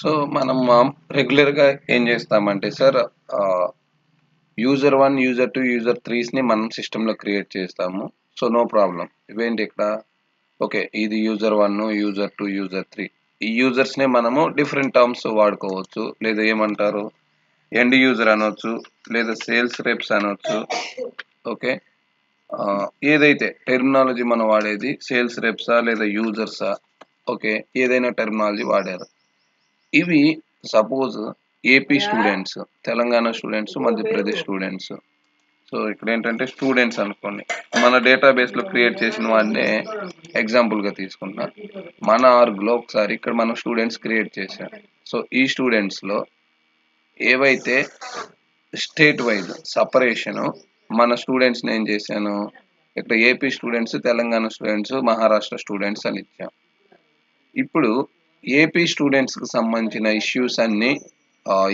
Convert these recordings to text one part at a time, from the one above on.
So మనం రెగ్యులర్గా ఏం చేస్తామంటే సార్ యూజర్ 1, యూజర్ 2, యూజర్ 3ని మనం సిస్టంలో క్రియేట్ చేస్తాము. So no problem. ఇవేంటి ఇక్కడ ఓకే ఇది యూజర్ 1, యూజర్ 2, యూజర్ 3 ఈ యూజర్స్నే మనము డిఫరెంట్ టర్మ్స్ వాడుకోవచ్చు. లేదా ఏమంటారు ఎండ్ యూజర్ అనొచ్చు, లేదా సేల్స్ రెప్స్ అనొచ్చు. ఓకే ఏదైతే టెర్మినాలజీ మనం వాడేది సేల్స్ రెప్సా లేదా యూజర్సా, ఓకే ఏదైనా టెర్మినాలజీ వాడారు. ఇవి suppose AP students, Telangana students, Madhya Pradesh students. So ఇక్కడ ఏంటంటే స్టూడెంట్స్ అనుకోండి, మన డేటాబేస్లో క్రియేట్ చేసిన వాడినే ఎగ్జాంపుల్గా తీసుకుంటున్నా. మన ఆర్గ్లో ఒకసారి ఇక్కడ మనం స్టూడెంట్స్ క్రియేట్ చేశాం. సో ఈ స్టూడెంట్స్లో ఏవైతే స్టేట్ వైజ్ సపరేషను మన స్టూడెంట్స్ని ఏం చేశాను, ఇక్కడ AP students, Telangana students, Maharashtra students అని ఇచ్చాం. ఇప్పుడు ఏపీ స్టూడెంట్స్కి సంబంధించిన ఇష్యూస్ అన్నీ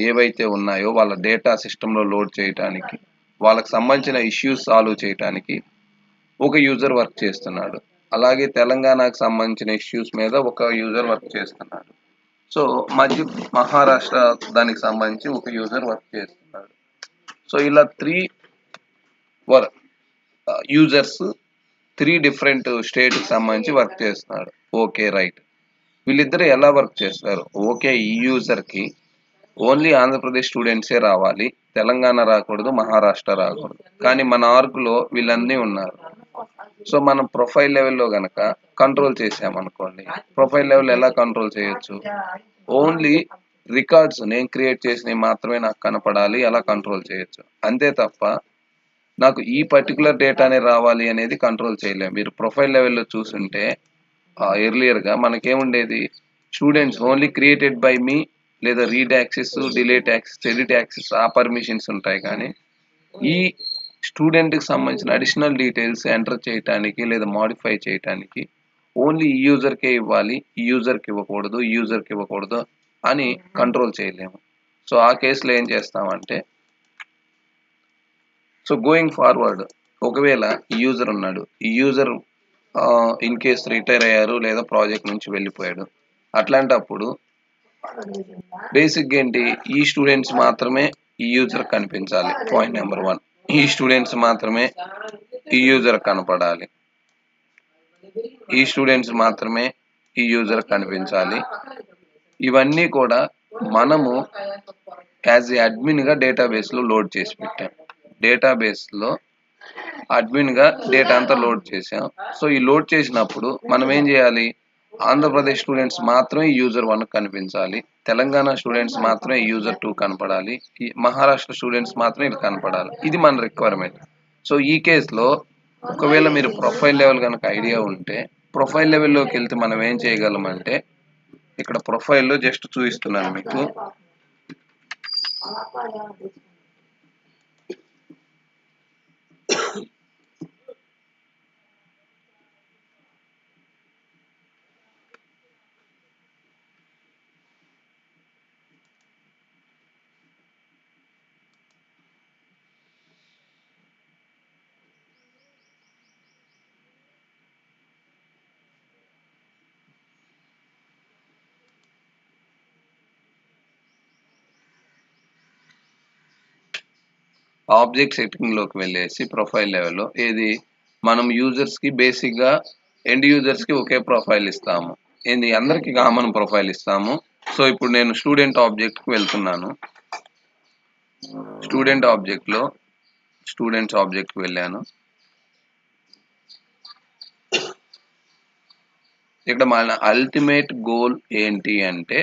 ఏవైతే ఉన్నాయో వాళ్ళ డేటా సిస్టంలో లోడ్ చేయడానికి, వాళ్ళకి సంబంధించిన ఇష్యూస్ సాల్వ్ చేయడానికి ఒక యూజర్ వర్క్ చేస్తున్నాడు. అలాగే తెలంగాణకు సంబంధించిన ఇష్యూస్ మీద ఒక యూజర్ వర్క్ చేస్తున్నాడు. సో మహారాష్ట్ర దానికి సంబంధించి ఒక యూజర్ వర్క్ చేస్తున్నాడు. సో ఇలా 3 యూజర్స్ 3 డిఫరెంట్ స్టేట్కి సంబంధించి వర్క్ చేస్తున్నాడు. Okay right. వీళ్ళిద్దరు ఎలా వర్క్ చేస్తారు, ఓకే ఈ యూజర్కి ఓన్లీ ఆంధ్రప్రదేశ్ స్టూడెంట్సే రావాలి, తెలంగాణ రాకూడదు, మహారాష్ట్ర రాకూడదు. కానీ మన ఆర్గ్లో వీళ్ళన్నీ ఉన్నారు. సో మనం ప్రొఫైల్ లెవెల్లో కనుక కంట్రోల్ చేసామనుకోండి, ప్రొఫైల్ లెవెల్ ఎలా కంట్రోల్ చేయొచ్చు, ఓన్లీ రికార్డ్స్ నేను క్రియేట్ చేసినవి మాత్రమే నాకు కనపడాలి, అలా కంట్రోల్ చేయొచ్చు. అంతే తప్ప నాకు ఈ పర్టికులర్ డేటానే రావాలి అనేది కంట్రోల్ చేయలేము. మీరు ప్రొఫైల్ లెవెల్లో చూసుంటే ఎర్లియర్గా మనకేముండేది, స్టూడెంట్స్ ఓన్లీ క్రియేటెడ్ బై మీ, లేదా read access, delete access, edit access ఆ పర్మిషన్స్ ఉంటాయి. కానీ ఈ స్టూడెంట్కి సంబంధించిన అడిషనల్ డీటెయిల్స్ ఎంటర్ చేయడానికి లేదా మాడిఫై చేయడానికి ఓన్లీ ఈ యూజర్కే ఇవ్వాలి, ఈ యూజర్కి ఇవ్వకూడదు, ఈ యూజర్కి ఇవ్వకూడదు అని కంట్రోల్ చేయలేము. సో ఆ కేసులో ఏం చేస్తామంటే, సో గోయింగ్ ఫార్వర్డ్ ఒకవేళ ఈ యూజర్ ఉన్నాడు, ఈ యూజర్ ఇన్ కేస్ రిటైర్ అయ్యారు లేదా ప్రాజెక్ట్ నుంచి వెళ్ళిపోయాడు, అట్లాంటప్పుడు బేసిక్ ఏంటి, ఈ స్టూడెంట్స్ మాత్రమే ఈ యూజర్ కనిపించాలి. పాయింట్ నెంబర్ 1, ఈ స్టూడెంట్స్ మాత్రమే ఈ యూజర్ కనపడాలి, ఈ స్టూడెంట్స్ మాత్రమే ఈ యూజర్ కనిపించాలి. ఇవన్నీ కూడా మనము యాజ్ ఏ అడ్మిన్గా డేటాబేస్లో లోడ్ చేసి పెట్టాం. డేటాబేస్లో అడ్మిన్గా డేటా అంతా లోడ్ చేసాం. సో ఈ లోడ్ చేసినప్పుడు మనం ఏం చేయాలి, ఆంధ్రప్రదేశ్ స్టూడెంట్స్ మాత్రమే యూజర్ 1 కనిపించాలి, తెలంగాణ స్టూడెంట్స్ మాత్రమే యూజర్ 2 కనపడాలి, ఈ మహారాష్ట్ర స్టూడెంట్స్ మాత్రమే ఇది కనపడాలి. ఇది మన రిక్వైర్మెంట్. సో ఈ కేసులో ఒకవేళ మీరు ప్రొఫైల్ లెవెల్ కనుక ఐడియా ఉంటే, ప్రొఫైల్ లెవెల్లోకి వెళ్తే మనం ఏం చేయగలమంటే, ఇక్కడ ప్రొఫైల్లో జస్ట్ చూపిస్తున్నాను మీకు. ఆబ్జెక్ట్ సెట్టింగ్లోకి వెళ్ళేసి ప్రొఫైల్ లెవెల్లో ఏది మనం యూజర్స్కి బేసిక్గా ఎండ్ యూజర్స్కి ఒకే ప్రొఫైల్ ఇస్తాము, ఏంది అందరికీ కామన్ ప్రొఫైల్ ఇస్తాము. సో ఇప్పుడు నేను స్టూడెంట్ ఆబ్జెక్ట్కి వెళ్తున్నాను. స్టూడెంట్స్ ఆబ్జెక్ట్కి వెళ్ళాను. ఇక్కడ మన అల్టిమేట్ గోల్ ఏంటి అంటే,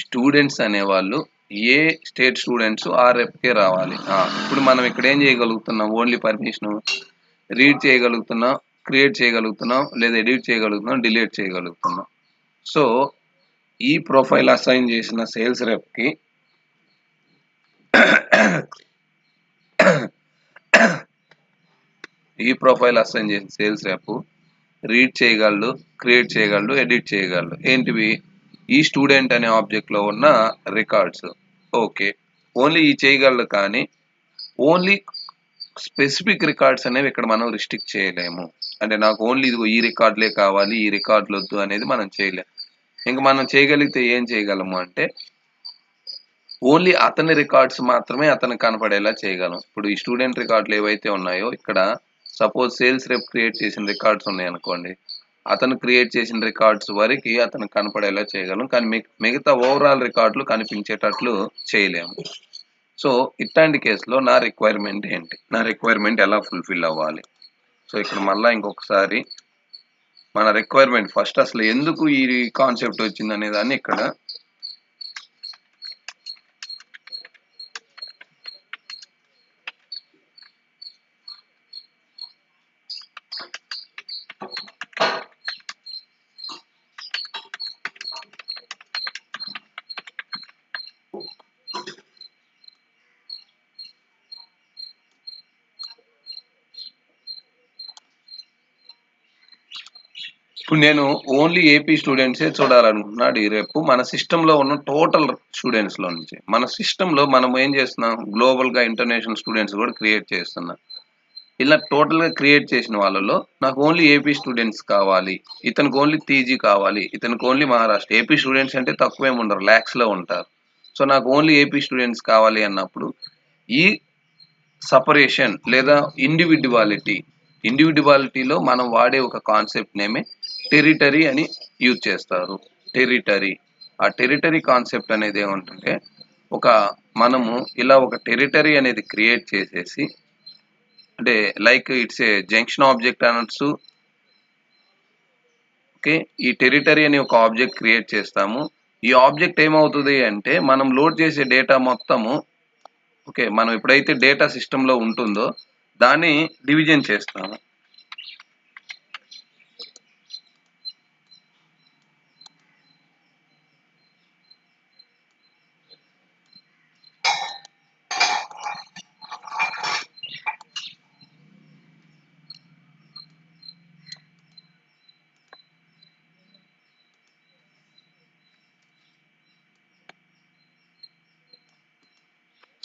స్టూడెంట్స్ అనేవాళ్ళు ఏ స్టేట్ స్టూడెంట్స్ ఆ రెప్కే రావాలి. ఇప్పుడు మనం ఇక్కడ ఏం చేయగలుగుతున్నాం, ఓన్లీ పర్మిషన్ రీడ్ చేయగలుగుతున్నాం, క్రియేట్ చేయగలుగుతున్నాం, లేదా ఎడిట్ చేయగలుగుతున్నాం, డిలీట్ చేయగలుగుతున్నాం. సో ఈ ప్రొఫైల్ అసైన్ చేసిన సేల్స్ రెప్కి సేల్స్ రెప్ రీడ్ చేయగలడు, క్రియేట్ చేయగలడు, ఎడిట్ చేయగలడు. ఏంటివి, ఈ స్టూడెంట్ అనే ఆబ్జెక్ట్లో ఉన్న రికార్డ్స్. ఓకే ఓన్లీ ఈ చేయగలడు, కానీ ఓన్లీ స్పెసిఫిక్ రికార్డ్స్ అనేవి ఇక్కడ మనం రిస్ట్రిక్ట్ చేయలేము. అంటే నాకు ఓన్లీ ఇదిగో ఈ రికార్డులే కావాలి, ఈ రికార్డులు వద్దు అనేది మనం చేయలేము. ఇంక మనం చేయగలిగితే ఏం చేయగలము అంటే ఓన్లీ అతని రికార్డ్స్ మాత్రమే అతనికి కనపడేలా చేయగలం. ఇప్పుడు ఈ స్టూడెంట్ రికార్డులు ఏవైతే ఉన్నాయో ఇక్కడ సపోజ్ సేల్స్ రెప్ క్రియేట్ చేసిన రికార్డ్స్ ఉన్నాయనుకోండి. అతను క్రియేట్ చేసిన రికార్డ్స్ వరకి అతనికి కనపడేలా చేయగలం. కానీ మిగతా ఓవరాల్ రికార్డులు కనిపించేటట్లు చేయలేము. సో ఇట్లాంటి కేసులో నా రిక్వైర్మెంట్ ఏంటి? నా రిక్వైర్మెంట్ ఎలా ఫుల్ఫిల్ అవ్వాలి? సో ఇక్కడ మళ్ళా ఇంకొకసారి మన రిక్వైర్మెంట్ ఫస్ట్ అసలు ఎందుకు ఈ కాన్సెప్ట్ వచ్చిందనే దాన్ని ఇక్కడ ఇప్పుడు నేను ఓన్లీ ఏపీ స్టూడెంట్సే చూడాలనుకుంటున్నాడు ఈ రేపు మన సిస్టంలో ఉన్న టోటల్ స్టూడెంట్స్లో నుంచి. మన సిస్టంలో మనం ఏం చేస్తున్నాం, గ్లోబల్గా ఇంటర్నేషనల్ స్టూడెంట్స్ కూడా క్రియేట్ చేస్తున్నాం. ఇలా టోటల్గా క్రియేట్ చేసిన వాళ్ళలో నాకు ఓన్లీ ఏపీ స్టూడెంట్స్ కావాలి, ఇతనికి ఓన్లీ టీజీ కావాలి, ఇతనికి ఓన్లీ మహారాష్ట్ర. ఏపీ స్టూడెంట్స్ అంటే తక్కువేమి ఉండరు, ల్యాక్స్లో ఉంటారు. సో నాకు ఓన్లీ ఏపీ స్టూడెంట్స్ కావాలి అన్నప్పుడు ఈ సపరేషన్ లేదా ఇండివిడ్యువాలిటీలో మనం వాడే ఒక కాన్సెప్ట్ నేమే టెరిటరీ అని యూజ్ చేస్తారు. టెరిటరీ, ఆ టెరిటరీ కాన్సెప్ట్ అనేది ఏమంటుంటే మనము ఇలా ఒక టెరిటరీ అనేది క్రియేట్ చేసేసి, అంటే like it's a junction object అనొచ్చు. ఓకే, ఈ టెరిటరీ అని ఒక ఆబ్జెక్ట్ క్రియేట్ చేస్తాము. ఈ ఆబ్జెక్ట్ ఏమవుతుంది అంటే మనం లోడ్ చేసే డేటా మొత్తము, ఓకే, మనం ఎప్పుడైతే డేటా సిస్టంలో ఉంటుందో దాన్ని డివిజన్ చేస్తాము.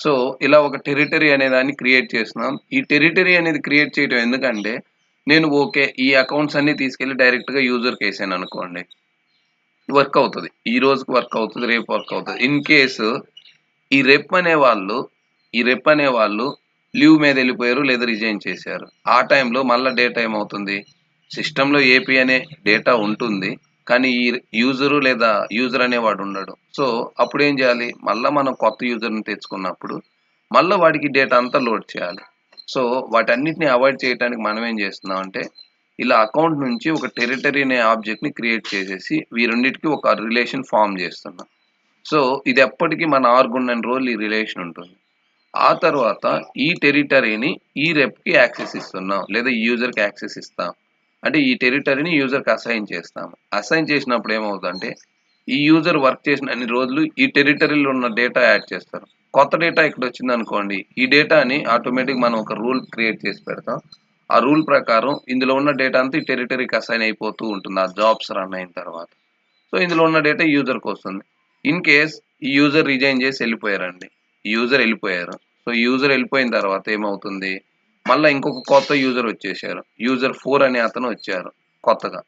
సో ఇలా ఒక టెరిటరీ అనే దాన్ని క్రియేట్ చేస్తున్నాం. ఈ టెరిటరీ అనేది క్రియేట్ చేయడం ఎందుకంటే నేను ఓకే ఈ అకౌంట్స్ అన్ని తీసుకెళ్లి డైరెక్ట్గా యూజర్కి వేసాను అనుకోండి, వర్క్ అవుతుంది. ఈ రోజుకి వర్క్ అవుతుంది, రేపు వర్క్ అవుతుంది. ఇన్ కేసు ఈ రెప్ అనే వాళ్ళు లీవ్ మీద వెళ్ళిపోయారు లేదా రిజైన్ చేశారు, ఆ టైంలో మళ్ళీ డేటా ఏమవుతుంది, సిస్టంలో ఏపీ అనే డేటా ఉంటుంది కానీ ఈ యూజర్ అనేవాడు ఉండడు. సో అప్పుడు ఏం చేయాలి, మళ్ళీ మనం కొత్త యూజర్ని తెచ్చుకున్నప్పుడు మళ్ళీ వాడికి డేటా అంతా లోడ్ చేయాలి. సో వాటన్నిటిని అవాయిడ్ చేయడానికి మనం ఏం చేస్తున్నాం అంటే ఇలా అకౌంట్ నుంచి ఒక టెరిటరీ అనే ఆబ్జెక్ట్ని క్రియేట్ చేసేసి వీరెండింటికి ఒక రిలేషన్ ఫామ్ చేస్తున్నాం. సో ఇది ఎప్పటికీ మన ఆర్గున్న రోజులు ఈ రిలేషన్ ఉంటుంది. ఆ తర్వాత ఈ టెరిటరీని ఈ రెప్కి యాక్సెస్ ఇస్తున్నాం లేదా ఈ యూజర్కి యాక్సెస్ ఇస్తాం. అంటే ఈ టెరిటరీని యూజర్కి అసైన్ చేస్తాము. అసైన్ చేసినప్పుడు ఏమవుతుందంటే ఈ యూజర్ వర్క్ చేసిన అన్ని రోజులు ఈ టెరిటరీలో ఉన్న డేటా యాడ్ చేస్తారు. కొత్త డేటా ఇక్కడ వచ్చింది అనుకోండి, ఈ డేటాని ఆటోమేటిక్ మనం ఒక రూల్ క్రియేట్ చేసి పెడతాం. ఆ రూల్ ప్రకారం ఇందులో ఉన్న డేటా అంతా ఈ టెరిటరీకి అసైన్ అయిపోతూ ఉంటుంది ఆ జాబ్స్ రన్ అయిన తర్వాత. సో ఇందులో ఉన్న డేటా యూజర్కి వస్తుంది. ఇన్ కేస్ ఈ యూజర్ రిజైన్ చేసి వెళ్ళిపోయారండి, ఈ యూజర్ వెళ్ళిపోయారు. సో యూజర్ వెళ్ళిపోయిన తర్వాత ఏమవుతుంది, మళ్ళీ ఇంకొక కొత్త యూజర్ వచ్చేసారు, యూజర్ 4 అనే అతను వచ్చారు కొత్తగా.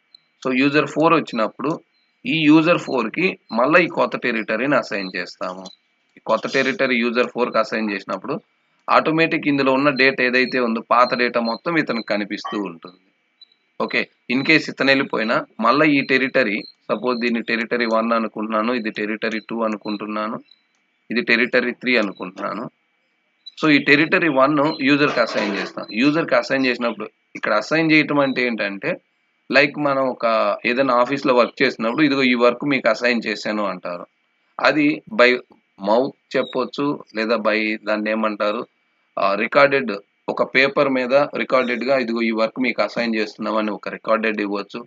సో యూజర్ 4 వచ్చినప్పుడు ఈ యూజర్ 4కి మళ్ళీ ఈ కొత్త టెరిటరీని అసైన్ చేస్తాము. ఈ కొత్త టెరిటరీ యూజర్ 4కి అసైన్ చేసినప్పుడు ఆటోమేటిక్ ఇందులో ఉన్న డేటా ఏదైతే ఉందో పాత డేటా మొత్తం ఇతనికి కనిపిస్తూ ఉంటుంది. ఓకే, ఇన్ కేస్ ఇతను వెళ్ళిపోయినా మళ్ళీ ఈ టెరిటరీ, సపోజ్ దీన్ని టెరిటరీ 1 అనుకుంటున్నాను, ఇది టెరిటరీ 2 అనుకుంటున్నాను, ఇది టెరిటరీ 3 అనుకుంటున్నాను. సో ఈ టెరిటరీ 1 యూజర్కి అసైన్ చేస్తాం. యూజర్కి అసైన్ చేసినప్పుడు ఇక్కడ అసైన్ చేయటం అంటే ఏంటంటే లైక్ మనం ఏదైనా ఆఫీస్లో వర్క్ చేసినప్పుడు ఇదిగో ఈ వర్క్ మీకు అసైన్ చేశాను అంటారు. అది బై మౌత్ చెప్పొచ్చు లేదా దాన్ని ఏమంటారు రికార్డెడ్, ఒక పేపర్ మీద రికార్డెడ్గా ఇదిగో ఈ వర్క్ మీకు అసైన్ చేస్తున్నామని ఒక రికార్డెడ్ ఇవ్వచ్చు.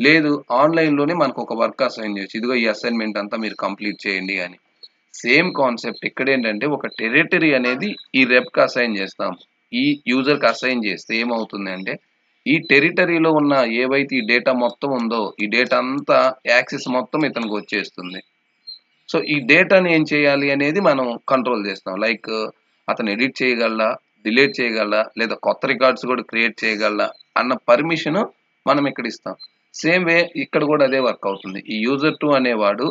లేదు ఆన్లైన్లోనే మనకు ఒక వర్క్ అసైన్ చేయొచ్చు, ఇదిగో ఈ అసైన్మెంట్ అంతా మీరు కంప్లీట్ చేయండి అని. సేమ్ కాన్సెప్ట్ ఇక్కడ ఏంటంటే ఒక టెరిటరీ అనేది ఈ రెప్కి అసైన్ చేస్తాం. ఈ యూజర్కి అసైన్ చేస్తే ఏమవుతుంది అంటే ఈ టెరిటరీలో ఉన్న ఏవైతే ఈ డేటా మొత్తం ఉందో ఈ డేటా అంతా యాక్సెస్ మొత్తం ఇతనికి వచ్చేస్తుంది. సో ఈ డేటాని ఏం చేయాలి అనేది మనం కంట్రోల్ చేస్తాం. లైక్ అతను ఎడిట్ చేయగలరా, డిలీట్ చేయగలరా లేదా కొత్త రికార్డ్స్ కూడా క్రియేట్ చేయగలరా అన్న పర్మిషన్ మనం ఇక్కడ ఇస్తాం. సేమ్ వే ఇక్కడ కూడా అదే వర్క్ అవుతుంది. ఈ యూజర్ 2 అనేవాడు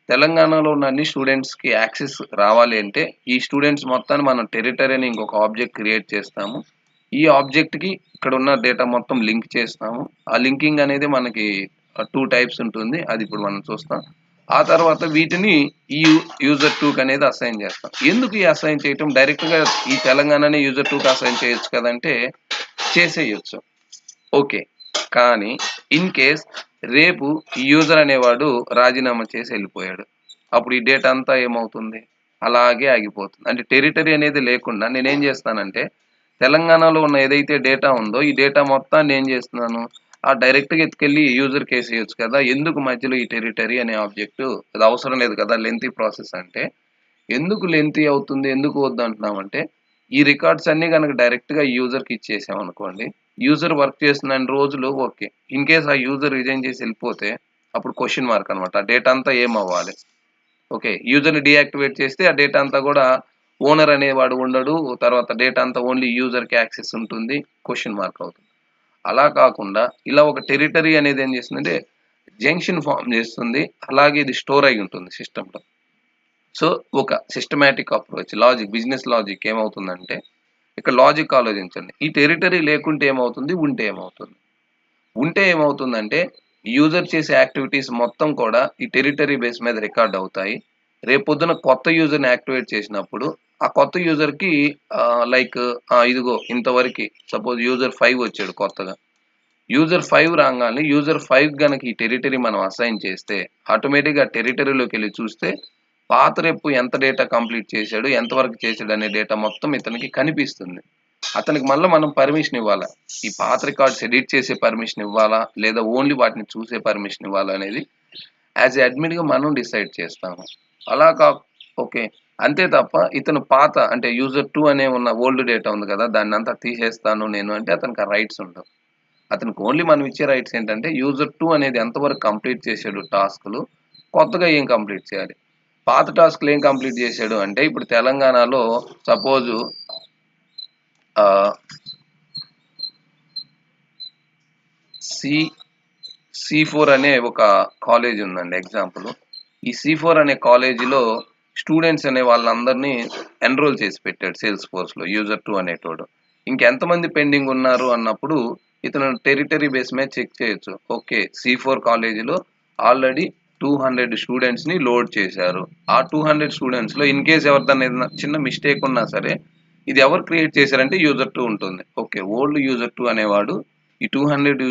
తెలంగాణలో ఉన్న అన్ని స్టూడెంట్స్‌కి యాక్సెస్ రావాలి అంటే, ఈ స్టూడెంట్స్ మొత్తాన్ని మనం టెరిటరీ అని ఇంకొక ఆబ్జెక్ట్ క్రియేట్ చేస్తాము. ఈ ఆబ్జెక్ట్‌కి ఇక్కడ ఉన్న డేటా మొత్తం లింక్ చేస్తాము. ఆ లింకింగ్ అనేది మనకి 2 టైప్స్ ఉంటుంది. అది ఇప్పుడు మనం చూస్తాం. ఆ తర్వాత వీటిని ఈ యూజర్ 2కి అనేది అసైన్ చేస్తాం. ఎందుకు ఈ అసైన్ చేయటం? డైరెక్ట్‌గా ఈ తెలంగాణని యూజర్ 2కి అసైన్ చేయొచ్చు కదంటే చేసేయొచ్చు. ఓకే. కానీ ఇన్ కేస్ రేపు ఈ యూజర్ అనేవాడు రాజీనామా చేసి వెళ్ళిపోయాడు. అప్పుడు ఈ డేటా అంతా ఏమవుతుంది? అలాగే ఆగిపోతుంది. అంటే టెరిటరీ అనేది లేకుండా నేనేం చేస్తానంటే తెలంగాణలో ఉన్న ఏదైతే డేటా ఉందో ఈ డేటా మొత్తాన్ని ఏం చేస్తున్నాను? డైరెక్ట్‌గా ఎత్తుకెళ్ళి యూజర్‌కి ఏసేయొచ్చు కదా! ఎందుకు మధ్యలో ఈ టెరిటరీ అనే ఆబ్జెక్ట్ అది అవసరం లేదు కదా! లెంతీ ప్రాసెస్ అంటే. ఎందుకు లెంతీ అవుతుంది? ఎందుకు వద్దంటున్నామంటే ఈ రికార్డ్స్ అన్నీ గనక డైరెక్ట్‌గా యూజర్‌కి ఇచ్చేసామనుకోండి. యూజర్ వర్క్ చేస్తున్నన్ని రోజులు ఓకే. ఇన్ కేస్ ఆ యూజర్ రిజైన్ చేసి వెళ్ళిపోతే అప్పుడు క్వెషన్ మార్క్ అనమాట. ఆ డేటా అంతా ఏమవ్వాలి? ఓకే. యూజర్‌ని డీయాక్టివేట్ చేస్తే ఆ డేటా అంతా కూడా ఓనర్ అనేవాడు ఉండడు. తర్వాత డేటా అంతా ఓన్లీ యూజర్‌కి యాక్సెస్ ఉంటుంది. క్వెషన్ మార్క్ అవుతుంది. అలా కాకుండా ఇలా ఒక టెరిటరీ అనేది ఏం చేస్తుందంటే జంక్షన్ ఫార్మ్ చేస్తుంది. అలాగే ఇది స్టోర్ అయ్యి ఉంటుంది సిస్టమ్‌లో. సో, ఒక సిస్టమాటిక్ అప్రోచ్ బిజినెస్ లాజిక్ ఏమవుతుందంటే ఇక్కడ లాజిక్ ఆలోచించండి. ఈ టెరిటరీ లేకుంటే ఏమవుతుంది? ఉంటే ఏమవుతుంది? ఉంటే ఏమవుతుందంటే యూజర్ చేసే యాక్టివిటీస్ మొత్తం కూడా ఈ టెరిటరీ బేస్ మీద రికార్డ్ అవుతాయి. రేపొద్దున కొత్త యూజర్‌ని యాక్టివేట్ చేసినప్పుడు ఆ కొత్త యూజర్‌కి లైక్ ఇదిగో ఇంతవరకి సపోజ్ యూజర్ 5 వచ్చాడు కొత్తగా. యూజర్ 5 రాంగానే యూజర్ 5 గనక ఈ టెరిటరీ మనం అసైన్ చేస్తే ఆటోమేటిక్‌గా టెరిటరీలోకెళ్ళి చూస్తే పాత రెప్పు ఎంత డేటా కంప్లీట్ చేశాడు, ఎంత వరకు చేశాడు అనే డేటా మొత్తం ఇతనికి కనిపిస్తుంది. అతనికి మళ్ళా మనం పర్మిషన్ ఇవ్వాలా. ఈ పాత రికార్డ్స్ ఎడిట్ చేసే పర్మిషన్ ఇవ్వాలా? లేదా ఓన్లీ వాటిని చూసే పర్మిషన్ ఇవ్వాలా? అనేది యాస్ ఎ అడ్మిన్‌గా మనం డిసైడ్ చేస్తాము. అలా ఓకే. అంతే తప్ప ఇతను పాత అంటే యూజర్ 2 అనే ఉన్న ఓల్డ్ డేటా ఉంది కదా! దాన్నంతా తీసేస్తాను నేను అంటే అతనికి ఆ రైట్స్ ఉండవు. అతనికి ఓన్లీ మనం ఇచ్చే రైట్స్ ఏంటంటే యూజర్ 2 అనేది ఎంతవరకు కంప్లీట్ చేశాడు టాస్క్‌లు, కొత్తగా ఏం కంప్లీట్ చేయాలి. పాత టాస్క్‌లు ఏం కంప్లీట్ చేశాడు అంటే ఇప్పుడు తెలంగాణలో సపోజు ఆహ్, సి సి4 అనే ఒక కాలేజ్ ఉందండి ఎగ్జాంపుల్. ఈ సి4 అనే కాలేజీలో స్టూడెంట్స్ అనే వాళ్ళందరినీ ఎన్రోల్ చేసి పెట్టాడు సేల్స్ ఫోర్స్‌లో యూజర్ 2 అనేటోడు. ఇంకెంతమంది పెండింగ్ ఉన్నారు అన్నప్పుడు ఇతను టెరిటరీ బేస్ మీద చెక్ చేయొచ్చు. ఓకే. సి4 కాలేజీలో ఆల్రెడీ 200 స్టూడెంట్స్‌ని లోడ్ చేశారు. ఆ 200 స్టూడెంట్స్‌లో ఇన్ కేస్ ఎవరిదన్నా ఏదైనా చిన్న మిస్టేక్ ఉన్నా సరే ఇది ఎవరు క్రియేట్ చేశారంటే యూజర్ 2 ఉంటుంది. ఓకే. ఓల్డ్ యూజర్ 2 అనేవాడు ఈ 200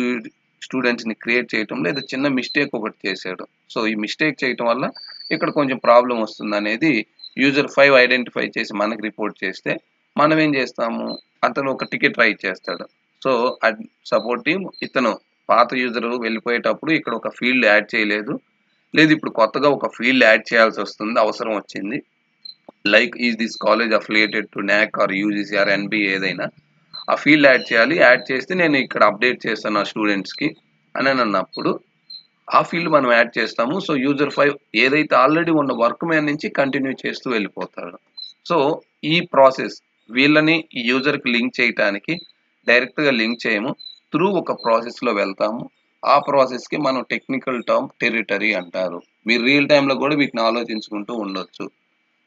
స్టూడెంట్స్‌ని క్రియేట్ చేయటంలో ఏదో చిన్న మిస్టేక్ ఒకటి చేశాడు. సో, ఈ మిస్టేక్ చేయటం వల్ల ఇక్కడ కొంచెం ప్రాబ్లమ్ వస్తుందనేది యూజర్ 5 ఐడెంటిఫై చేసి మనకి రిపోర్ట్ చేస్తే మనం ఏం చేస్తాము? అతను ఒక టికెట్ రైట్ చేస్తాడు. సో, సపోర్ట్ టీమ్ ఇతను పాత యూజర్ వెళ్ళిపోయేటప్పుడు ఇక్కడ ఒక ఫీల్డ్ యాడ్ చేయలేదు. లేదు ఇప్పుడు కొత్తగా ఒక ఫీల్డ్ యాడ్ చేయాల్సి వస్తుంది. అవసరం వచ్చింది. Like is this college affiliated to నాక్ ఆర్ యూజీసీ ఆర్ ఎన్‌బీఏ ఏదైనా. ఆ ఫీల్డ్ యాడ్ చేయాలి. యాడ్ చేస్తే నేను ఇక్కడ అప్డేట్ చేస్తాను నా స్టూడెంట్స్‌కి అని అన్నప్పుడు ఆ ఫీల్డ్ మనం యాడ్ చేస్తాము. సో, యూజర్ 5 ఏదైతే ఆల్రెడీ ఉన్న వర్క్ మీద నుంచి కంటిన్యూ చేస్తూ వెళ్ళిపోతాడు. సో, ఈ ప్రాసెస్ వీళ్ళని ఈ యూజర్‌కి లింక్ చేయటానికి డైరెక్ట్‌గా లింక్ చేయము. త్రూ ఒక ప్రాసెస్‌లో వెళ్తాము. ఆ ప్రాసెస్‌కి మనం టెక్నికల్ టర్మ్ టెరిటరీ అంటారు. మీరు రియల్ టైమ్‌లో కూడా వీటిని ఆలోచించుకుంటూ ఉండొచ్చు.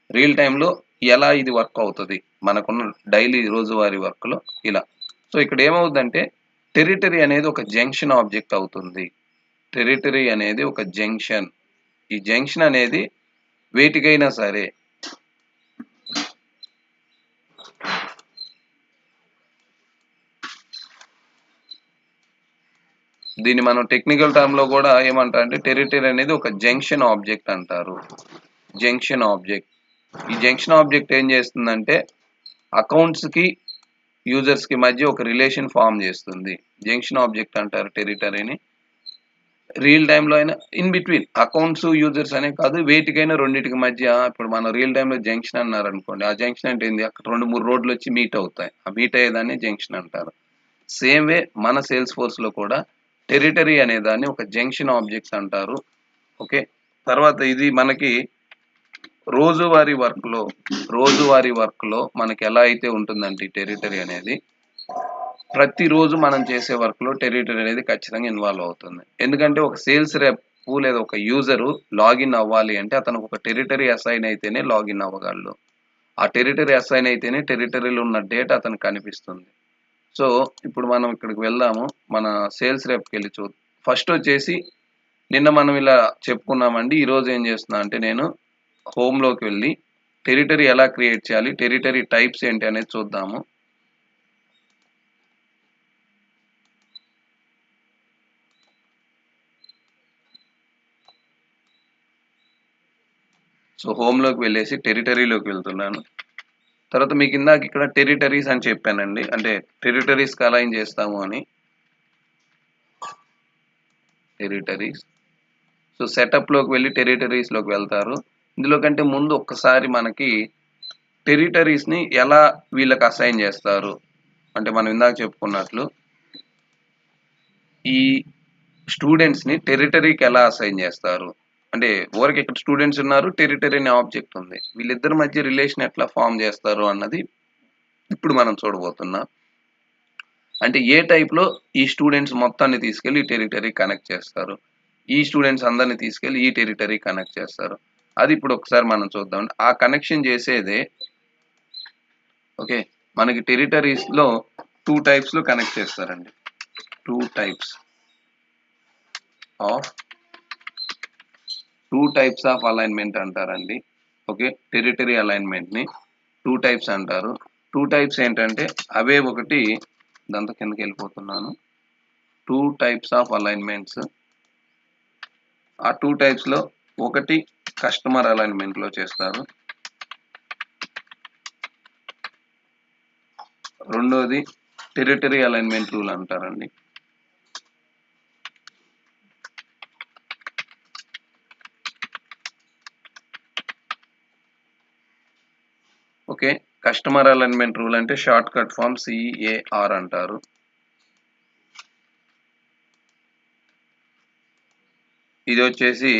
రియల్ టైమ్‌లో ఎలా ఇది వర్క్ అవుతది? మనకున్న డైలీ రోజువారీ వర్క్‌లో ఇలా. సో, ఇక్కడ ఏమవుద్దంటే టెరిటరీ అనేది ఒక జంక్షన్ ఆబ్జెక్ట్ అవుతుంది. టెరిటరీ అనేది ఒక జంక్షన్. ఈ జంక్షన్ అనేది వేటికైనా సరే దీన్ని మనం టెక్నికల్ టర్మ్‌లో కూడా ఏమంటారంటే టెరిటరీ అనేది ఒక జంక్షన్ ఆబ్జెక్ట్ అంటారు. Junction object. ఈ జంక్షన్ ఆబ్జెక్ట్ ఏం చేస్తుందంటే అకౌంట్స్‌కి, యూజర్స్‌కి మధ్య ఒక రిలేషన్ ఫార్మ్ చేస్తుంది. జంక్షన్ ఆబ్జెక్ట్ అంటారు టెరిటరీని. రియల్ టైమ్‌లో అయినా ఇన్ బిట్వీన్ అకౌంట్స్, యూజర్స్ అనే కాదు వేటికైనా రెండిటికి మధ్య ఇప్పుడు మనం రియల్ టైమ్‌లో జంక్షన్ అన్నారనుకోండి. ఆ జంక్షన్ అంటే ఏంది? అక్కడ 2, 3 రోడ్లొచ్చి మీట్ అవుతాయి. ఆ మీట్ అయ్యేదాన్ని జంక్షన్ అంటారు. సేమ్ వే మన సేల్స్ ఫోర్స్‌లో కూడా టెరిటరీ అనేదాన్ని ఒక జంక్షన్ ఆబ్జెక్ట్స్ అంటారు. ఓకే. తర్వాత ఇది మనకి రోజువారీ వర్క్‌లో మనకి ఎలా అయితే ఉంటుందంటే ఈ టెరిటరీ అనేది ప్రతిరోజు మనం చేసే వర్క్లో టెరిటరీ అనేది ఖచ్చితంగా ఇన్వాల్వ్ అవుతుంది. ఎందుకంటే ఒక సేల్స్ రెప్ లేదా ఒక యూజరు లాగిన్ అవ్వాలి అంటే అతనికి ఒక టెరిటరీ అసైన్ అయితేనే లాగిన్ అవ్వగలడు. ఆ టెరిటరీ అసైన్ అయితేనే టెరిటరీలో ఉన్న డేటా అతనికి కనిపిస్తుంది. సో ఇప్పుడు మనం ఇక్కడికి వెళ్దాము. మన సేల్స్ రెప్కి వెళ్ళి ఫస్ట్ వచ్చేసి నిన్న మనం ఇలా చెప్పుకున్నామండి. ఈరోజు ఏం చేస్తున్నా అంటే నేను హోమ్లోకి వెళ్ళి టెరిటరీ ఎలా క్రియేట్ చేయాలి, టెరిటరీ టైప్స్ ఏంటి అనేది చూద్దాము. సో హోమ్లోకి వెళ్ళేసి టెరిటరీలోకి వెళ్తున్నాను. తర్వాత మీకు ఇందాక ఇక్కడ టెరిటరీస్ అని చెప్పానండి, అంటే టెరిటరీస్కి అలైన్ చేస్తాము అని. టెరిటరీస్, సో సెటప్లోకి వెళ్ళి టెరిటరీస్లోకి వెళ్తారు. ఇందులో కంటే ముందు ఒక్కసారి మనకి టెరిటరీస్ని ఎలా వీళ్ళకి అసైన్ చేస్తారు అంటే మనం ఇందాక చెప్పుకున్నట్లు ఈ స్టూడెంట్స్ని టెరిటరీకి ఎలా అసైన్ చేస్తారు అంటే ఊరికి ఇక్కడ స్టూడెంట్స్ ఉన్నారు, టెరిటరీ అనే ఆబ్జెక్ట్ ఉంది, వీళ్ళిద్దరి మధ్య రిలేషన్ ఎట్లా ఫామ్ చేస్తారు అన్నది ఇప్పుడు మనం చూడబోతున్నాం. అంటే ఏ టైప్లో ఈ స్టూడెంట్స్ మొత్తాన్ని తీసుకెళ్ళి ఈ టెరిటరీ కనెక్ట్ చేస్తారు, ఈ స్టూడెంట్స్ అందరిని తీసుకెళ్ళి ఈ టెరిటరీ కనెక్ట్ చేస్తారు, అది ఇప్పుడు ఒకసారి మనం చూద్దాం. ఆ కనెక్షన్ చేసేదే ఓకే మనకి టెరిటరీస్లో 2 టైప్స్లో కనెక్ట్ చేస్తారండి. 2 టైప్స్ ఆఫ్ అలైన్మెంట్ అంటారండి. ఓకే టెరిటరీ అలైన్మెంట్ని 2 టైప్స్ అంటారు. 2 టైప్స్ ఏంటంటే అవే ఒకటి దాంతో కిందకి వెళ్ళిపోతున్నాను. 2 టైప్స్ ఆఫ్ అలైన్మెంట్స్. ఆ 2 టైప్స్లో ఒకటి కస్టమర్ అలైన్మెంట్లో చేస్తారు, రెండోది టెరిటరీ అలైన్మెంట్ రూల్ అంటారండి. ఓకే కస్టమర్ అలైన్మెంట్ రూల్ అంటే షార్ట్ కట్ ఫామ్ CAR అంటారు. ఇది వచ్చేసి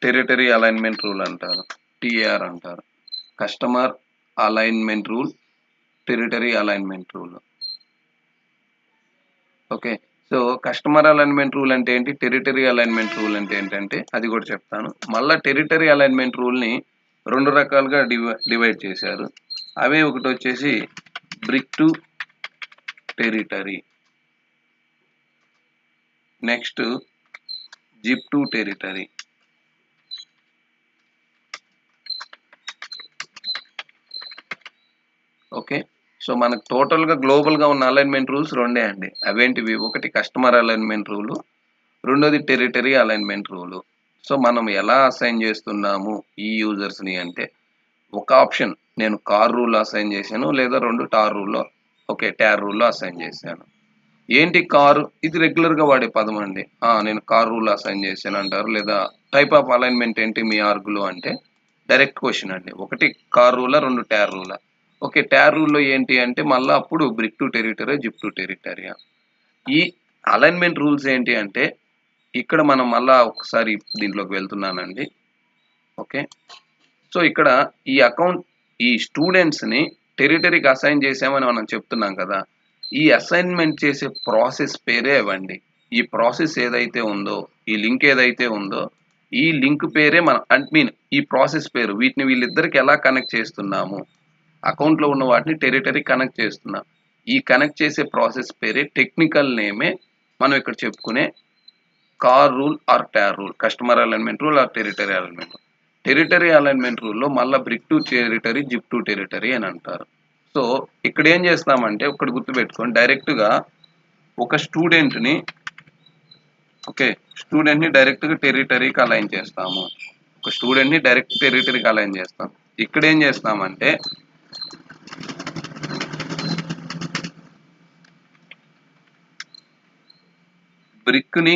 టెరిటరీ అలైన్మెంట్ రూల్ అంటారు, TAR అంటారు. Customer alignment rule, territory alignment rule. Okay so customer alignment rule అంటే ఏంటి, టెరిటరీ అలైన్మెంట్ రూల్ అంటే ఏంటంటే అది కూడా చెప్తాను. మళ్ళీ టెరిటరీ అలైన్మెంట్ రూల్ని 2 రకాలుగా డివైడ్ చేశారు. అవే ఒకటి వచ్చేసి brick to territory, next zip to territory. Okay so మనకు టోటల్గా గ్లోబల్గా ఉన్న అలైన్మెంట్ రూల్స్ రెండే అండి. అవేంటివి, ఒకటి కస్టమర్ అలైన్మెంట్ రూలు, రెండోది టెరిటరీ అలైన్మెంట్ రూలు. సో మనం ఎలా అసైన్ చేస్తున్నాము ఈ యూజర్స్ని అంటే ఒక ఆప్షన్ నేను కార్ రూల్ అసైన్ చేశాను, లేదా 2 టార్ రూల్లో ట్యార్ రూల్లో అసైన్ చేశాను. ఏంటి కారు, ఇది రెగ్యులర్గా వాడే పదం అండి. నేను కార్ రూల్ అసైన్ చేశాను అంటారు. లేదా టైప్ ఆఫ్ అలైన్మెంట్ ఏంటి మీ ఆర్గ్లో అంటే డైరెక్ట్ క్వశ్చన్ అండి. ఒకటి కార్ రూలా, 2 ట్యార్ రూలా. ఓకే ట్యార్ రూల్లో ఏంటి అంటే మళ్ళీ అప్పుడు brick to territory, zip to టెరిటరీయా. ఈ అలైన్మెంట్ రూల్స్ ఏంటి అంటే ఇక్కడ మనం మళ్ళా ఒకసారి దీంట్లోకి వెళ్తున్నానండి. ఓకే సో ఇక్కడ ఈ స్టూడెంట్స్ని టెరిటరీకి అసైన్ చేసామని మనం చెప్తున్నాం కదా, ఈ అసైన్మెంట్ చేసే ప్రాసెస్ పేరే ఇవ్వండి. ఈ ప్రాసెస్ ఏదైతే ఉందో, ఈ లింక్ ఏదైతే ఉందో, ఈ లింక్ పేరే ఈ ప్రాసెస్ పేరు. వీటిని వీళ్ళిద్దరికి ఎలా కనెక్ట్ చేస్తున్నాము, అకౌంట్లో ఉన్న వాటిని టెరిటరీ కనెక్ట్ చేస్తున్నాం. ఈ కనెక్ట్ చేసే ప్రాసెస్ పేరే, టెక్నికల్ నేమే మనం ఇక్కడ చెప్పుకునే CAR rule or TAR rule, customer alignment rule or territory alignment. Territory alignment రూల్లో మళ్ళీ brick to territory, zip to territory అని అంటారు. సో ఇక్కడ ఏం చేస్తామంటే ఒకటి గుర్తుపెట్టుకోండి, డైరెక్ట్గా ఒక స్టూడెంట్ని డైరెక్ట్గా టెరిటరీకి అలైన్ చేస్తాము. ఒక స్టూడెంట్ని డైరెక్ట్ టెరిటరీకి అలైన్ చేస్తాం. ఇక్కడ ఏం చేస్తామంటే బ్రిక్ని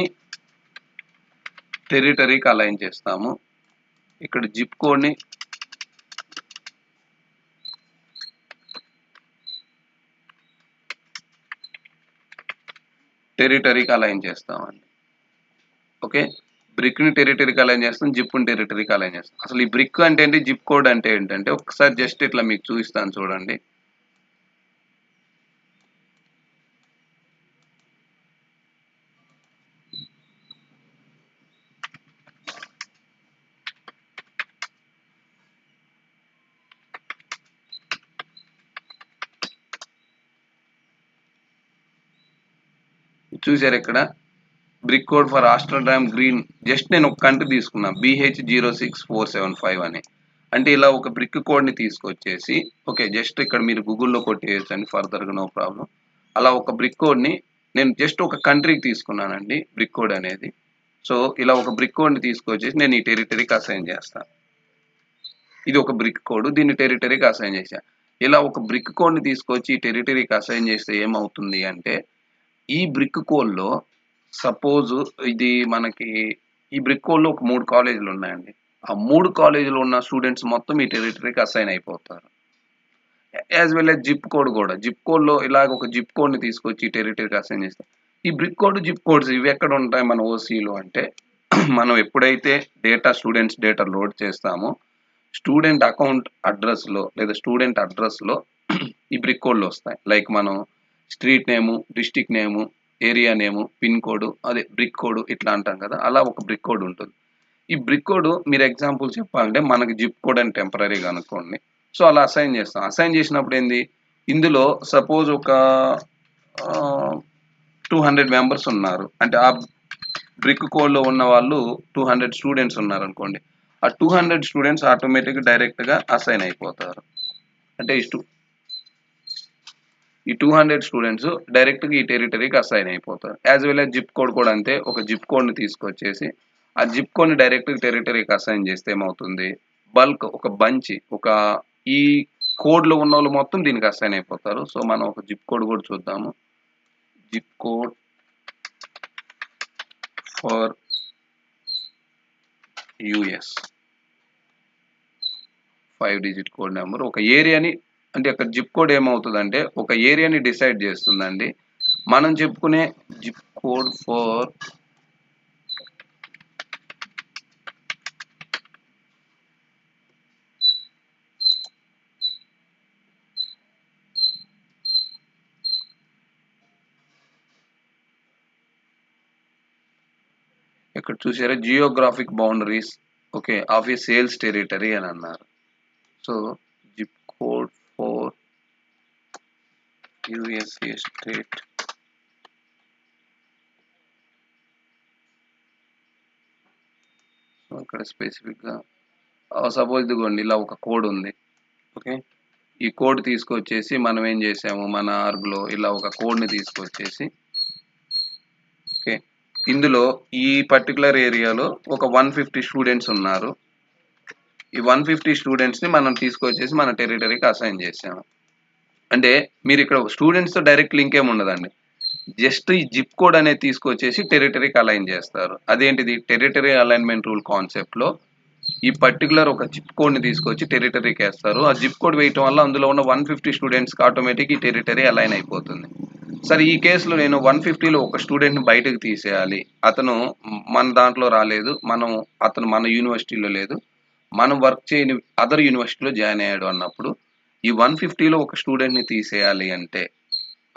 టెరిటరీకి అలైన్ చేస్తాము. ఇక్కడ జిప్ కోడ్ని టెరిటరీకి అలైన్ చేస్తామండి. ఓకే బ్రిక్ని టెరిటరీకి అలైన్ చేస్తాం, జిప్ని టెరిటరీకి అలైన్ చేస్తాం. అసలు ఈ బ్రిక్ అంటే ఏంటి, జిప్ కోడ్ అంటే ఏంటంటే ఒకసారి జస్ట్ ఇట్లా మీకు చూపిస్తాను చూడండి. చూసారు ఇక్కడ బ్రిక్ కోడ్ ఫర్ ఆస్ట్రోడామ్ గ్రీన్, జస్ట్ నేను ఒక కంట్రీ తీసుకున్నా BH06475 అని. అంటే ఇలా ఒక బ్రిక్ కోడ్ని తీసుకొచ్చేసి, ఓకే జస్ట్ ఇక్కడ మీరు గూగుల్లో కొట్టేయచ్చు అండి, ఫర్దర్గా నో ప్రాబ్లం. అలా ఒక బ్రిక్ కోడ్ని నేను జస్ట్ ఒక కంట్రీకి తీసుకున్నానండి బ్రిక్ కోడ్ అనేది. సో ఇలా ఒక బ్రిక్ కోడ్ని తీసుకొచ్చేసి నేను ఈ టెరిటరీకి అసైన్ చేస్తాను. ఇది ఒక బ్రిక్ కోడ్, దీన్ని టెరిటరీకి అసైన్ చేశా. ఇలా ఒక బ్రిక్ కోడ్ని తీసుకొచ్చి ఈ టెరిటరీకి అసైన్ చేస్తే ఏమవుతుంది అంటే, ఈ బ్రిక్ కోడ్లో సపోజ్ ఇది మనకి ఈ బ్రిక్ కోడ్లో ఒక 3 కాలేజీలు ఉన్నాయండి. ఆ 3 కాలేజీలో ఉన్న స్టూడెంట్స్ మొత్తం ఈ టెరిటరీకి అసైన్ అయిపోతారు. As well as zip code కూడా, జిప్ కోడ్లో ఇలాగ ఒక జిప్ కోడ్ని తీసుకొచ్చి ఈ టెరిటరీకి అసైన్ చేస్తాం. ఈ బ్రిక్ కోడ్ జిప్ కోడ్స్ ఇవి ఎక్కడ ఉంటాయి మన ఓసీలో అంటే, మనం ఎప్పుడైతే స్టూడెంట్స్ డేటా లోడ్ చేస్తామో స్టూడెంట్ అకౌంట్ అడ్రస్లో లేదా స్టూడెంట్ అడ్రస్లో ఈ బ్రిక్ కోడ్లు వస్తాయి. లైక్ మనం street name, district name, area name, pin code, అదే బ్రిక్ కోడ్ ఇట్లా అంటాం కదా, అలా ఒక బ్రిక్ కోడ్ ఉంటుంది. ఈ బ్రిక్ కోడ్ మీరు ఎగ్జాంపుల్ చెప్పాలంటే మనకి జిప్ కోడ్ అని టెంపరీగా అనుకోండి. సో అలా అసైన్ చేస్తాం. అసైన్ చేసినప్పుడు ఏంది, ఇందులో సపోజ్ ఒక 200 మెంబర్స్ ఉన్నారు అంటే ఆ బ్రిక్ కోడ్లో ఉన్న వాళ్ళు 200 స్టూడెంట్స్ ఉన్నారు అనుకోండి. ఆ 200 స్టూడెంట్స్ ఆటోమేటిక్గా డైరెక్ట్గా అసైన్ అయిపోతారు. అంటే ఈ 200 స్టూడెంట్స్ డైరెక్ట్గా ఈ టెరిటరీకి అసైన్ అయిపోతారు. As well as zip code కూడా అంతే, ఒక జిప్ కోడ్ని తీసుకొచ్చేసి ఆ జిప్ కోడ్ని డైరెక్ట్గా టెరిటరీకి అసైన్ చేస్తే ఏమవుతుంది, బల్క్ ఒక బంచ్ ఒక ఈ కోడ్లో ఉన్న వాళ్ళు మొత్తం దీనికి అసైన్ అయిపోతారు. సో మనం ఒక జిప్ కోడ్ కూడా చూద్దాము. Zip code for US 5 digit code number ఒక ఏరియాని, అంటే అక్కడ జిప్ కోడ్ ఏమవుతుందంటే ఒక ఏరియాని డిసైడ్ చేస్తుందండి. మనం చెప్పుకునే జిప్ కోడ్ ఫర్ ఇక్కడ చూసారా Geographic boundaries okay of A sales territory అని అన్నారు. So zip code for USA state ఇక్కడ స్పెసిఫిక్గా సపోజ్ ఇదిగోండి ఇలా ఒక కోడ్ ఉంది. ఓకే ఈ కోడ్ తీసుకొచ్చేసి మనం ఏం చేసాము, మన ఆర్గ్లో ఇలా ఒక కోడ్ని తీసుకొచ్చేసి ఓకే ఇందులో ఈ పర్టికులర్ ఏరియాలో ఒక 150 స్టూడెంట్స్ ఉన్నారు. ఈ 150 స్టూడెంట్స్ని మనం తీసుకొచ్చేసి మన టెరిటరీకి అసైన్ చేసాము. అంటే మీరు ఇక్కడ స్టూడెంట్స్తో డైరెక్ట్ లింక్ ఏమి ఉండదండి, జస్ట్ ఈ జిప్ కోడ్ అనేది తీసుకొచ్చేసి టెరిటరీకి అలైన్ చేస్తారు. అదేంటిది టెరిటరీ అలైన్మెంట్ రూల్ కాన్సెప్ట్లో ఈ పర్టికులర్ ఒక జిప్ కోడ్ని తీసుకొచ్చి టెరిటరీకి వేస్తారు. ఆ జిప్ కోడ్ వేయటం వల్ల అందులో ఉన్న 150 స్టూడెంట్స్కి ఆటోమేటిక్ ఈ టెరిటరీ అలైన్ అయిపోతుంది. సరే ఈ కేసులో నేను 150లో ఒక స్టూడెంట్ని బయటకు తీసేయాలి, అతను మన దాంట్లో రాలేదు, అతను మన యూనివర్సిటీలో లేదు, మనం వర్క్ చేయని అదర్ యూనివర్సిటీలో జాయిన్ అయ్యాడు అన్నప్పుడు ఈ 150లో ఒక స్టూడెంట్ని తీసేయాలి అంటే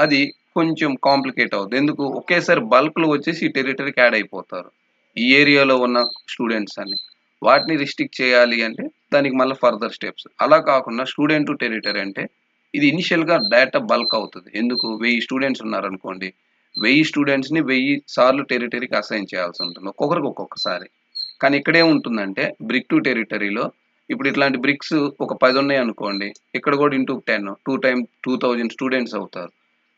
అది కొంచెం కాంప్లికేట్ అవుతుంది. ఎందుకు, ఒకేసారి బల్క్లో వచ్చేసి ఈ టెరిటరీకి యాడ్ అయిపోతారు ఈ ఏరియాలో ఉన్న స్టూడెంట్స్ అని. వాటిని రిస్ట్రిక్ట్ చేయాలి అంటే దానికి మళ్ళీ ఫర్దర్ స్టెప్స్. అలా కాకుండా స్టూడెంట్ టు టెరిటరీ అంటే ఇది ఇనిషియల్గా డేటా బల్క్ అవుతుంది. ఎందుకు, 1000 స్టూడెంట్స్ ఉన్నారనుకోండి, 1000 స్టూడెంట్స్ని 1000 సార్లు టెరిటరీకి అసైన్ చేయాల్సి ఉంటుంది, ఒక్కొక్కరికి ఒక్కొక్కసారి. కానీ ఇక్కడే ఉంటుందంటే బ్రిక్ టు టెరిటరీలో ఇప్పుడు ఇట్లాంటి బ్రిక్స్ ఒక 10 ఉన్నాయి అనుకోండి, ఇక్కడ కూడా ఇంటూ 10 2 టైమ్ 2000 స్టూడెంట్స్ అవుతారు.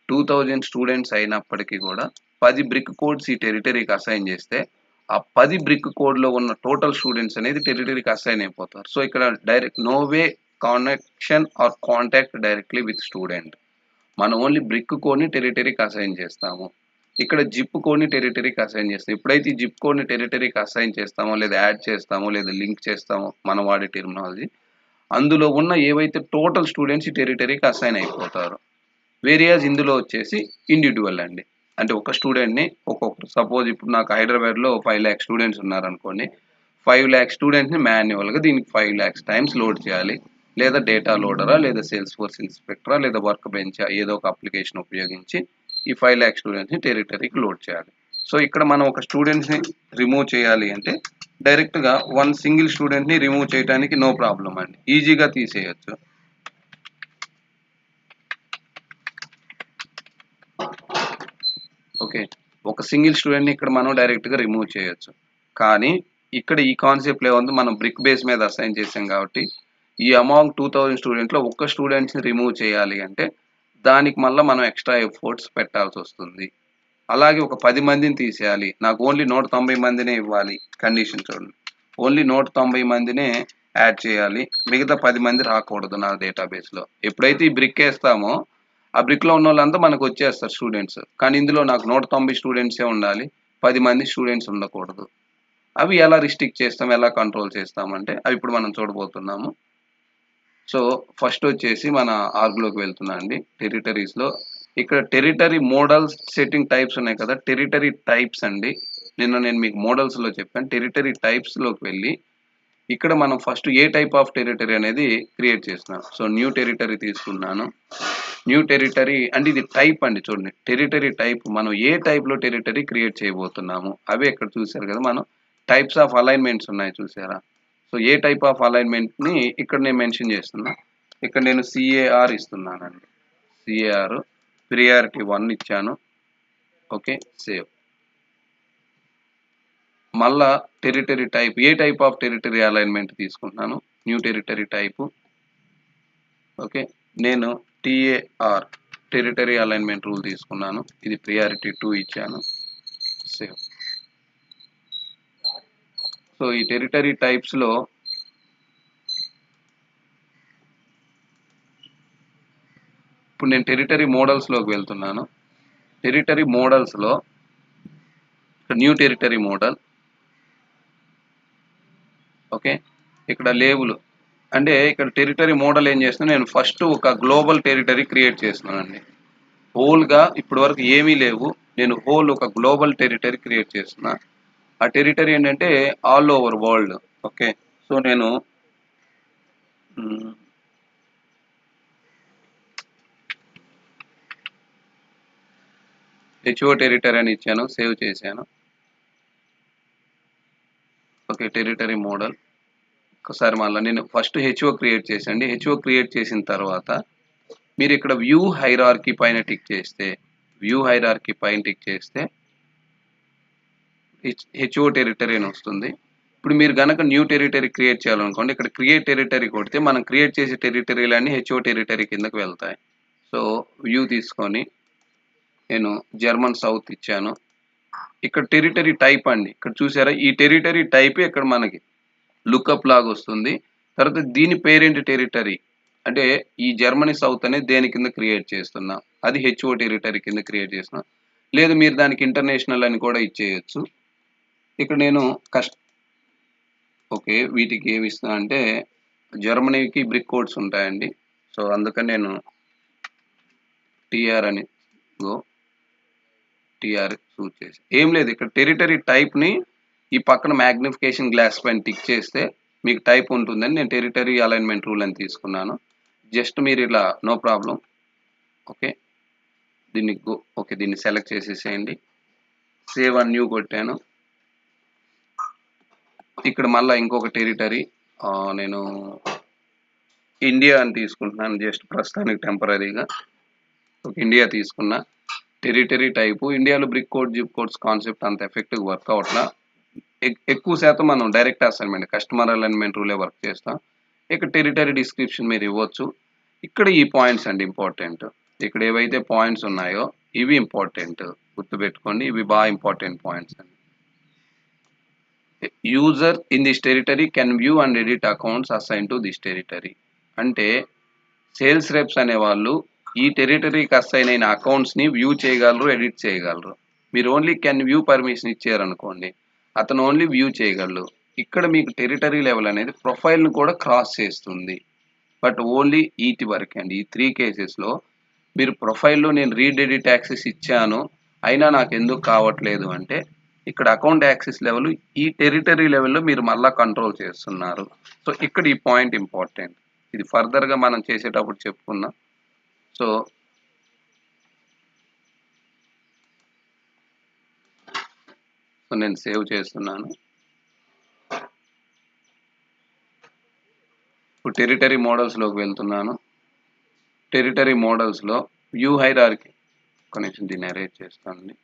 2000 స్టూడెంట్స్ అయినప్పటికీ కూడా 10 బ్రిక్ కోడ్స్ ఈ టెరిటరీకి అసైన్ చేస్తే ఆ 10 బ్రిక్ కోడ్లో ఉన్న టోటల్ స్టూడెంట్స్ అనేది టెరిటరీకి అసైన్ అయిపోతారు. సో ఇక్కడ direct no way connection or contact directly with student. మనం ఓన్లీ బ్రిక్ కోడ్ని టెరిటరీకి అసైన్ చేస్తాము, ఇక్కడ జిప్ కోడ్ని టెరిటరీకి అసైన్ చేస్తాం. ఎప్పుడైతే ఈ జిప్ కోడ్ని టెరిటరీకి అసైన్ చేస్తామో లేదా యాడ్ చేస్తామో లేదా లింక్ చేస్తామో మనం వాడే టెర్మినాలజీ, అందులో ఉన్న ఏవైతే టోటల్ స్టూడెంట్స్ ఈ టెరిటరీకి అసైన్ అయిపోతారు. వేరియాస్ ఇందులో వచ్చేసి ఇండివిజువల్ అండి, అంటే ఒక స్టూడెంట్ని ఒక్కొక్కరు, సపోజ్ ఇప్పుడు నాకు హైదరాబాద్లో 5 lakh స్టూడెంట్స్ ఉన్నారనుకోండి, 5 lakh స్టూడెంట్స్ని మాన్యువల్గా దీనికి 5 lakhs టైమ్స్ లోడ్ చేయాలి, లేదా డేటా లోడరా లేదా సేల్స్ ఫోర్స్ ఇన్స్పెక్టరా లేదా వర్క్ బెంచ్ ఏదో ఒక అప్లికేషన్ ఉపయోగించి ఈ 5 lakh స్టూడెంట్స్ని టెరిటరీకి లోడ్ చేయాలి. సో ఇక్కడ మనం ఒక స్టూడెంట్స్ని రిమూవ్ చేయాలి అంటే డైరెక్ట్గా వన్ సింగిల్ స్టూడెంట్ని రిమూవ్ చేయడానికి నో ప్రాబ్లం అండి, ఈజీగా తీసేయచ్చు. ఓకే ఒక సింగిల్ స్టూడెంట్ని ఇక్కడ మనం డైరెక్ట్గా రిమూవ్ చేయొచ్చు. కానీ ఇక్కడ ఈ కాన్సెప్ట్ ఏముంది, మనం బ్రిక్ బేస్ మీద అసైన్ చేసాం కాబట్టి ఈ అమాంగ్ 2000 స్టూడెంట్లో ఒక్క స్టూడెంట్స్ని రిమూవ్ చేయాలి అంటే దానికి మళ్ళీ మనం ఎక్స్ట్రా ఎఫర్ట్స్ పెట్టాల్సి వస్తుంది. అలాగే ఒక 10 మందిని తీసేయాలి, నాకు ఓన్లీ 190 మందినే ఇవ్వాలి, కండిషన్ చూడండి, ఓన్లీ 190 మందినే యాడ్ చేయాలి, మిగతా 10 మంది రాకూడదు నా డేటాబేస్లో. ఎప్పుడైతే ఈ బ్రిక్ వేస్తామో ఆ బ్రిక్లో ఉన్న వాళ్ళంతా మనకు వచ్చేస్తారు స్టూడెంట్స్, కానీ ఇందులో నాకు 190 స్టూడెంట్సే ఉండాలి, 10 మంది స్టూడెంట్స్ ఉండకూడదు. అవి ఎలా రిస్ట్రిక్ట్ చేస్తాం, ఎలా కంట్రోల్ చేస్తామంటే అవి ఇప్పుడు మనం చూడబోతున్నాము. సో ఫస్ట్ వచ్చేసి మన ఆర్గ్లోకి వెళ్తున్నా అండి. టెరిటరీస్లో ఇక్కడ టెరిటరీ మోడల్స్ సెట్టింగ్ టైప్స్ ఉన్నాయి కదా, టెరిటరీ టైప్స్ అండి. నేను మీకు మోడల్స్లో చెప్పాను. టెరిటరీ టైప్స్లోకి వెళ్ళి ఇక్కడ మనం first A type of territory అనేది క్రియేట్ చేస్తున్నాం. సో న్యూ టెరిటరీ తీసుకున్నాను. న్యూ టెరిటరీ అంటే ఇది టైప్ అండి. చూడండి, టెరిటరీ టైప్, మనం ఏ టైప్లో టెరిటరీ క్రియేట్ చేయబోతున్నాము అవే ఇక్కడ చూసారు కదా, మనం టైప్స్ ఆఫ్ అలైన్మెంట్స్ ఉన్నాయి చూసారా. సో ఏ టైప్ ఆఫ్ అలైన్మెంట్ని ఇక్కడ నేను మెన్షన్ చేస్తున్నా. ఇక్కడ నేను సిఏఆర్ ఇస్తున్నానండి. సిఏఆర్ ప్రియారిటీ 1 ఇచ్చాను. Okay, save. మళ్ళా టెరిటరీ టైప్, ఏ టైప్ ఆఫ్ టెరిటరీ అలైన్మెంట్ తీసుకుంటున్నాను, న్యూ టెరిటరీ టైపు. ఓకే, నేను టిఏఆర్ టెరిటరీ అలైన్మెంట్ రూల్ తీసుకున్నాను, ఇది ప్రియారిటీ 2 ఇచ్చాను, సేవ్. సో ఈ టెరిటరీ టైప్స్లో ఇప్పుడు నేను టెరిటరీ మోడల్స్లోకి వెళ్తున్నాను. టెరిటరీ మోడల్స్లో న్యూ టెరిటరీ మోడల్. ఓకే, ఇక్కడ లేబుల్ అంటే ఇక్కడ టెరిటరీ మోడల్ ఏం చేస్తున్నా, నేను ఫస్ట్ ఒక గ్లోబల్ టెరిటరీ క్రియేట్ చేస్తున్నానండి. హోల్గా ఇప్పటి వరకు ఏమీ లేవు, నేను హోల్ ఒక గ్లోబల్ టెరిటరీ క్రియేట్ చేస్తున్నా. ఆ టెరిటరీ ఏంటంటే all over world. Okay, so నేను హెచ్ఓ టెరిటరీ అని ఇచ్చాను, సేవ్ చేశాను. ఓకే, టెరిటరీ మోడల్ ఒకసారి మళ్ళీ నేను ఫస్ట్ హెచ్ఓ క్రియేట్ చేసండి. హెచ్ఓ క్రియేట్ చేసిన తర్వాత మీరు ఇక్కడ వ్యూ హైరార్కీ పైన టిక్ చేస్తే, వ్యూ హైరార్కీ పైన టిక్ చేస్తే హెచ్ఓ టెరిటరీ అని వస్తుంది. ఇప్పుడు మీరు కనుక న్యూ టెరిటరీ క్రియేట్ చేయాలనుకోండి, ఇక్కడ క్రియేట్ టెరిటరీ కొడితే మనం క్రియేట్ చేసే టెరిటరీలన్నీ హెచ్ఓ టెరిటరీ కిందకు వెళ్తాయి. సో వ్యూ తీసుకొని నేను జర్మన్ సౌత్ ఇచ్చాను. ఇక్కడ టెరిటరీ టైప్ అండి, ఇక్కడ చూసారా, ఈ టెరిటరీ టైప్ ఇక్కడ మనకి లుకప్ లాగా వస్తుంది. తర్వాత దీని పేరెంట్ టెరిటరీ అంటే ఈ జర్మనీ సౌత్ అనేది దేని కింద క్రియేట్ చేస్తున్నా, అది హెచ్ఓ టెరిటరీ కింద క్రియేట్ చేస్తున్నా. లేదు మీరు దానికి ఇంటర్నేషనల్ అని కూడా ఇచ్చేయచ్చు. ఇక్కడ నేను ఓకే, వీటికి ఏమి ఇస్తున్నా అంటే జర్మనీకి బ్రిక్ కోడ్స్ ఉంటాయండి. సో అందుకని నేను టిఆర్ అని టిఆర్ చూస్ చేసి, ఏం లేదు ఇక్కడ టెరిటరీ టైప్ని ఈ పక్కన మ్యాగ్నిఫికేషన్ గ్లాస్ పైన టిక్ చేస్తే మీకు టైప్ ఉంటుందని నేను టెరిటరీ అలైన్మెంట్ రూల్ అని తీసుకున్నాను. జస్ట్ మీరు ఇలా నో ప్రాబ్లం. ఓకే, దీన్ని ఓకే, దీన్ని సెలెక్ట్ చేసేసేయండి, సేవ్ అండ్ న్యూ కొట్టాను. ఇక్కడ మళ్ళీ ఇంకొక టెరిటరీ నేను ఇండియా అని తీసుకుంటున్నాను, జస్ట్ ప్రస్తుతానికి టెంపరీగా. ఇండియా తీసుకున్నా. టెరిటరీ టైపు ఇండియాలో brick code zip codes concept అంత ఎఫెక్టివ్ వర్క్ అవట్లా. ఎక్కువ శాతం మనం డైరెక్ట్ అసైన్మెంట్ కస్టమర్ అలైన్మెంట్ రూలే వర్క్ చేస్తాం. ఇక్కడ టెరిటరీ డిస్క్రిప్షన్ మీరు ఇవ్వచ్చు. ఇక్కడ ఈ పాయింట్స్ అండి ఇంపార్టెంట్. ఇక్కడ ఏవైతే పాయింట్స్ ఉన్నాయో ఇవి ఇంపార్టెంట్, గుర్తుపెట్టుకోండి, ఇవి బాగా ఇంపార్టెంట్ పాయింట్స్ అండి. User in this territory can view and edit accounts assign to this territory. అంటే సేల్స్ రెప్స్ అనేవాళ్ళు ఈ టెరిటరీకి అసైన్ అయిన అకౌంట్స్ని వ్యూ చేయగలరు, ఎడిట్ చేయగలరు. మీరు ఓన్లీ కెన్ వ్యూ పర్మిషన్ ఇచ్చారనుకోండి, అతను ఓన్లీ వ్యూ చేయగలరు. ఇక్కడ మీకు టెరిటరీ లెవెల్ అనేది ప్రొఫైల్ను కూడా క్రాస్ చేస్తుంది, బట్ ఓన్లీ ఈటి వరకే అండి. ఈ 3 కేసెస్లో మీరు ప్రొఫైల్లో నేను రీడ్ ఎడిట్ యాక్సెస్ ఇచ్చాను అయినా నాకు ఎందుకు కావట్లేదు అంటే ఇక్కడ అకౌంట్ యాక్సెస్ లెవెల్ ఈ టెరిటరీ లెవెల్లో మీరు మళ్ళీ కంట్రోల్ చేస్తున్నారు. సో ఇక్కడ ఈ పాయింట్ ఇంపార్టెంట్, ఇది ఫర్దర్గా మనం చేసేటప్పుడు చెప్పుకుందాం. సో నేను సేవ్ చేస్తున్నాను. ఇప్పుడు టెరిటరీ మోడల్స్లోకి వెళ్తున్నాను. టెరిటరీ మోడల్స్లో వ్యూ హైరార్కీ, కనెక్షన్ దీన్ని అరేంజ్ చేస్తానండి.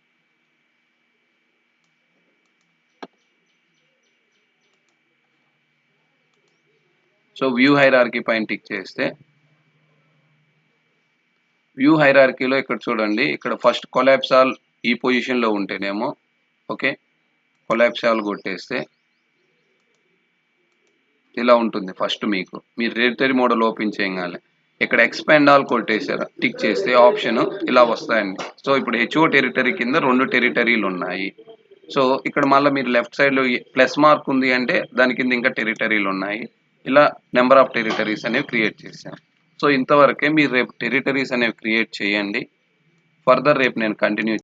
సో వ్యూ హైరార్కీ పైన టిక్ చేస్తే వ్యూ హైరార్కీలో ఇక్కడ చూడండి, ఇక్కడ ఫస్ట్ కొలాప్స్ ఆల్ ఈ పొజిషన్లో ఉంటేనేమో ఓకే, కొలాప్స్ ఆల్ కొట్టేస్తే ఇలా ఉంటుంది. ఫస్ట్ మీకు మీరు టెరిటరీ మోడల్ ఓపెన్ చేయగానే ఇక్కడ ఎక్స్పాండ్ ఆల్ కొట్టేసారు, టిక్ చేస్తే ఆప్షన్ ఇలా వస్తాయండి. సో ఇప్పుడు హెచ్ఓ టెరిటరీ కింద 2 టెరిటరీలు ఉన్నాయి. సో ఇక్కడ మళ్ళీ మీరు లెఫ్ట్ సైడ్లో ప్లస్ మార్క్ ఉంది అంటే దాని కింద ఇంకా టెరిటరీలు ఉన్నాయి. ఇలా నెంబర్ ఆఫ్ టెరిటరీస్ అనేవి క్రియేట్ చేశాం. సో ఇంతవరకే మీరు రేపు టెరిటరీస్ అనేవి క్రియేట్ చేయండి. ఫర్దర్ రేపు నేను కంటిన్యూ